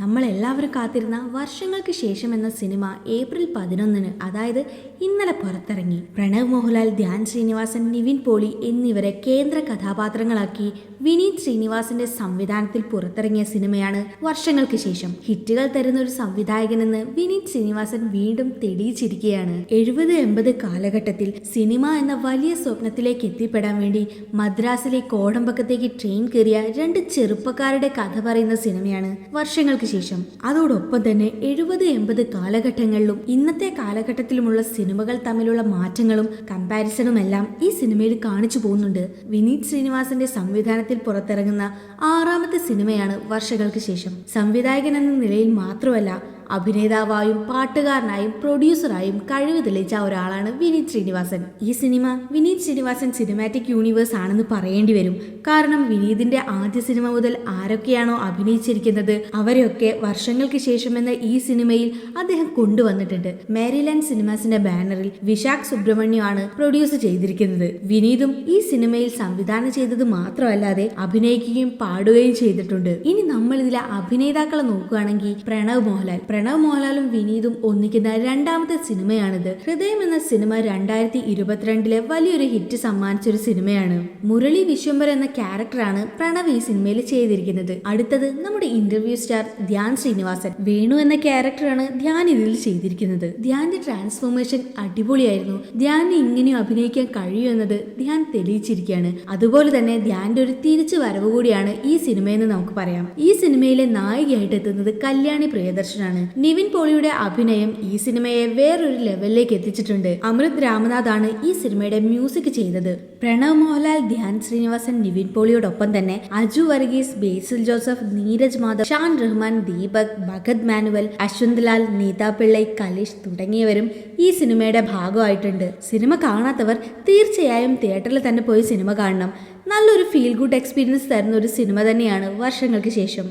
നമ്മളെല്ലാവരും കാത്തിരുന്ന വർഷങ്ങൾക്ക് ശേഷം എന്ന സിനിമ ഏപ്രിൽ 11-ന്, അതായത് ഇന്നലെ പുറത്തിറങ്ങി. പ്രണവ് മോഹൻലാൽ, ധ്യാൻ ശ്രീനിവാസൻ, നിവിൻ പോളി എന്നിവരെ കേന്ദ്ര കഥാപാത്രങ്ങളാക്കി വിനീത് ശ്രീനിവാസന്റെ സംവിധാനത്തിൽ പുറത്തിറങ്ങിയ സിനിമയാണ് വർഷങ്ങൾക്ക് ശേഷം. ഹിറ്റുകൾ തരുന്ന ഒരു സംവിധായകനെന്ന് വിനീത് ശ്രീനിവാസൻ വീണ്ടും തെളിയിച്ചിരിക്കുകയാണ്. 70-80 കാലഘട്ടത്തിൽ സിനിമ എന്ന വലിയ സ്വപ്നത്തിലേക്ക് എത്തിപ്പെടാൻ വേണ്ടി മദ്രാസിലെ കോടമ്പക്കത്തേക്ക് ട്രെയിൻ കയറിയ രണ്ട് ചെറുപ്പക്കാരുടെ കഥ പറയുന്ന സിനിമയാണ് വർഷങ്ങൾക്ക് ശേഷം. അതോടൊപ്പം തന്നെ 70-80 കാലഘട്ടങ്ങളിലും ഇന്നത്തെ കാലഘട്ടത്തിലുമുള്ള സിനിമകൾ തമ്മിലുള്ള മാറ്റങ്ങളും കമ്പാരിസണും എല്ലാം ഈ സിനിമയിൽ കാണിച്ചു പോകുന്നുണ്ട്. വിനീത് ശ്രീനിവാസന്റെ സംവിധാനത്തിൽ പുറത്തിറങ്ങുന്ന 6ാമത്തെ സിനിമയാണ് വർഷങ്ങൾക്ക് ശേഷം. സംവിധായകൻ എന്ന നിലയിൽ മാത്രമല്ല, അഭിനേതാവായും പാട്ടുകാരനായും പ്രൊഡ്യൂസറായും കഴിവ് തെളിയിച്ച ഒരാളാണ് വിനീത് ശ്രീനിവാസൻ. ഈ cinema Vineeth Sreenivasan cinematic universe ആണെന്ന് പറയേണ്ടി വരും. കാരണം വിനീതിന്റെ ആദ്യ സിനിമ മുതൽ ആരൊക്കെയാണോ അഭിനയിച്ചിരിക്കുന്നത് അവരെയൊക്കെ വർഷങ്ങൾക്ക് ശേഷം എന്ന ഈ സിനിമയിൽ അദ്ദേഹം കൊണ്ടുവന്നിട്ടുണ്ട്. മേരിലാൻഡ് സിനിമാസിന്റെ ബാനറിൽ വിശാഖ് സുബ്രഹ്മണ്യം ആണ് പ്രൊഡ്യൂസ് ചെയ്തിരിക്കുന്നത്. വിനീതും ഈ സിനിമയിൽ സംവിധാനം ചെയ്തത് മാത്രമല്ലാതെ അഭിനയിക്കുകയും പാടുകയും ചെയ്തിട്ടുണ്ട്. ഇനി നമ്മൾ ഇതിലെ അഭിനേതാക്കളെ നോക്കുകയാണെങ്കിൽ പ്രണവ് മോഹൻലാലും വിനീതും ഒന്നിക്കുന്ന 2ാമത്തെ സിനിമയാണിത്. ഹൃദയം എന്ന സിനിമ 2022-ലെ വലിയൊരു ഹിറ്റ് സമ്മാനിച്ച ഒരു സിനിമയാണ്. മുരളി വിശ്വംഭർ എന്ന ക്യാരക്ടറാണ് പ്രണവ് ഈ സിനിമയിൽ ചെയ്തിരിക്കുന്നത്. അടുത്തത് നമ്മുടെ ഇന്റർവ്യൂ സ്റ്റാർ ധ്യാൻ ശ്രീനിവാസൻ. വേണു എന്ന ക്യാരക്ടറാണ് ധ്യാൻ ഇതിൽ ചെയ്തിരിക്കുന്നത്. ധ്യാന്റെ ട്രാൻസ്ഫോർമേഷൻ അടിപൊളിയായിരുന്നു. ധ്യാന് ഇങ്ങനെയും അഭിനയിക്കാൻ കഴിയുമെന്നത് ധ്യാൻ തെളിയിച്ചിരിക്കുകയാണ്. അതുപോലെ തന്നെ ധ്യാന്റെ ഒരു തിരിച്ചു വരവ് കൂടിയാണ് ഈ സിനിമയെന്ന് നമുക്ക് പറയാം. ഈ സിനിമയിലെ നായികയായിട്ട് എത്തുന്നത് കല്യാണി പ്രിയദർശനാണ്. നിവിൻ പോളിയുടെ അഭിനയം ഈ സിനിമയെ വേറൊരു ലെവലിലേക്ക് എത്തിച്ചിട്ടുണ്ട്. അമൃത് രാമനാഥാണ് ഈ സിനിമയുടെ മ്യൂസിക് ചെയ്തത്. പ്രണവ് മോഹൻലാൽ, ധ്യാൻ ശ്രീനിവാസൻ, നിവിൻ പോളിയോടൊപ്പം തന്നെ അജു വർഗീസ്, ബേസിൽ ജോസഫ്, നീരജ് മാധവ്, ഷാൻ റഹ്മാൻ, ദീപക്, ഭഗത് മാനുവൽ, അശ്വന്ത് ലാൽ, നീത പിള്ളൈ, കലിഷ് തുടങ്ങിയവരും ഈ സിനിമയുടെ ഭാഗമായിട്ടുണ്ട്. സിനിമ കാണാത്തവർ തീർച്ചയായും തിയേറ്ററിൽ തന്നെ പോയി സിനിമ കാണണം. നല്ലൊരു ഫീൽ ഗുഡ് എക്സ്പീരിയൻസ് തരുന്ന ഒരു സിനിമ തന്നെയാണ് വർഷങ്ങൾക്ക് ശേഷം.